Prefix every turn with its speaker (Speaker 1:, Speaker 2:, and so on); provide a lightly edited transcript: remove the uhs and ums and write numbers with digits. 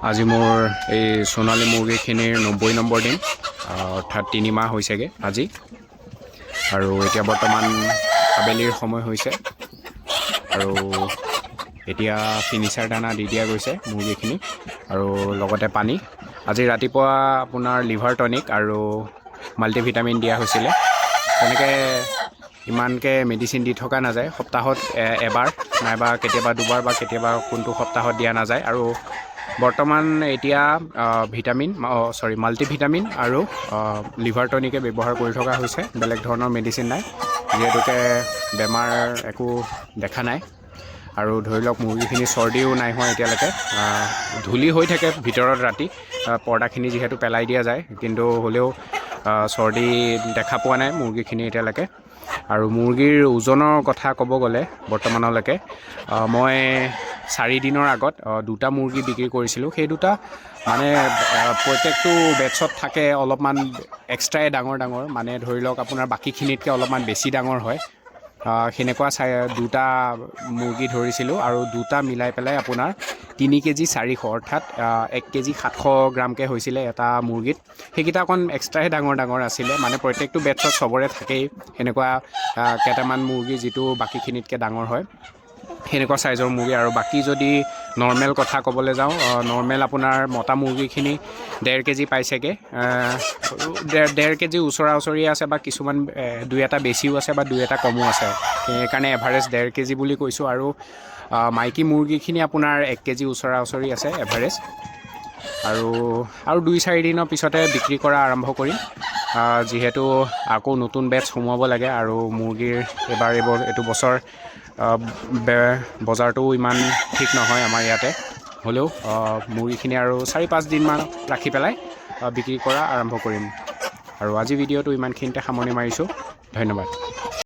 Speaker 1: আজি মোৰ এই সোণালী মুৰ্গীখিনিৰ 90 নম্বৰ দিন, অৰ্থাৎ 3 মাহ হৈছেগৈ আজি। আৰু এতিয়া বৰ্তমান আবেলিৰ সময় হৈছে আৰু এতিয়া ফিনিচাৰ দানা দি দিয়া গৈছে মুৰ্গীখিনি আৰু লগতে পানী। আজি ৰাতিপুৱা আপোনাৰ লিভাৰ টনিক আৰু মাল্টিভিটামিন দিয়া হৈছিলে। তেনেকৈ ইমানকৈ মেডিচিন দি থকা নাযায়, সপ্তাহত এবাৰ নাইবা কেতিয়াবা দুবাৰ বা কেতিয়াবা কোনটো সপ্তাহত দিয়া নাযায়। আৰু বৰ্তমান এতিয়া মাল্টিভিটামিন আৰু লিভাৰ টনিকে ব্যৱহাৰ কৰি থকা হৈছে, বেলেগ ধৰণৰ মেডিচিন নাই, যিহেতুকে বেমাৰ একো দেখা নাই। আৰু ধৰি লওক মুৰ্গীখিনি চৰ্দিও নাই হোৱা এতিয়ালৈকে। ধূলি হৈ থাকে ভিতৰত ৰাতি, পৰ্দাখিনি যিহেতু পেলাই দিয়া যায়, কিন্তু হ'লেও চৰ্দি দেখা পোৱা নাই মুৰ্গীখিনি এতিয়ালৈকে। আৰু মুৰ্গীৰ ওজনৰ কথা ক'ব গ'লে বৰ্তমানলৈকে মই 4 দিনৰ আগত 2টা মুৰ্গী বিক্ৰী কৰিছিলোঁ। সেই দুটা মানে প্ৰত্যেকটো বেটছত থাকে অলপমান এক্সট্ৰাই ডাঙৰ ডাঙৰ, মানে ধৰি লওক আপোনাৰ বাকীখিনিতকৈ অলপমান বেছি ডাঙৰ হয়। সেনেকুৱা 2টা মুৰ্গী ধৰিছিলোঁ আৰু 2টা মিলাই পেলাই আপোনাৰ 3 কেজি 400, অৰ্থাৎ 1 কেজি 700 গ্ৰামকৈ হৈছিলে এটা মুৰ্গীত। সেইকেইটা অকণ এক্সট্ৰাই ডাঙৰ ডাঙৰ আছিলে, মানে প্ৰত্যেকটো বেটছত চবৰে থাকেই সেনেকুৱা কেইটামান মুৰ্গী যিটো বাকীখিনিতকৈ ডাঙৰ হয়, সেনেকুৱা চাইজৰ মুৰ্গী। আৰু বাকী যদি নৰ্মেল কথা ক'বলৈ যাওঁ, নৰ্মেল আপোনাৰ মতা মুৰ্গীখিনি 1.5 কেজি পাইছেগৈ, 1.5 কেজি ওচৰা ওচৰি আছে, বা কিছুমান 2-এটা বেছিও আছে বা 2-এটা কমো আছে, সেইকাৰণে এভাৰেজ 1.5 কেজি বুলি কৈছোঁ। আৰু মাইকী মুৰ্গীখিনি আপোনাৰ 1 কেজি ওচৰা ওচৰি আছে এভাৰেজ। আৰু 2-4 দিনৰ পিছতে বিক্ৰী কৰা আৰম্ভ কৰিম, যিহেতু আকৌ নতুন বেটছ সোমোৱাব লাগে। আৰু মুৰ্গীৰ এইটো বছৰ বজাৰটোও ইমান ঠিক নহয় আমাৰ ইয়াতে, হ'লেও মুৰ্গীখিনি আৰু 4-5 দিনমান ৰাখি পেলাই বিক্ৰী কৰা আৰম্ভ কৰিম। আৰু আজি ভিডিঅ'টো ইমানখিনিতে সামৰণি মাৰিছোঁ। ধন্যবাদ।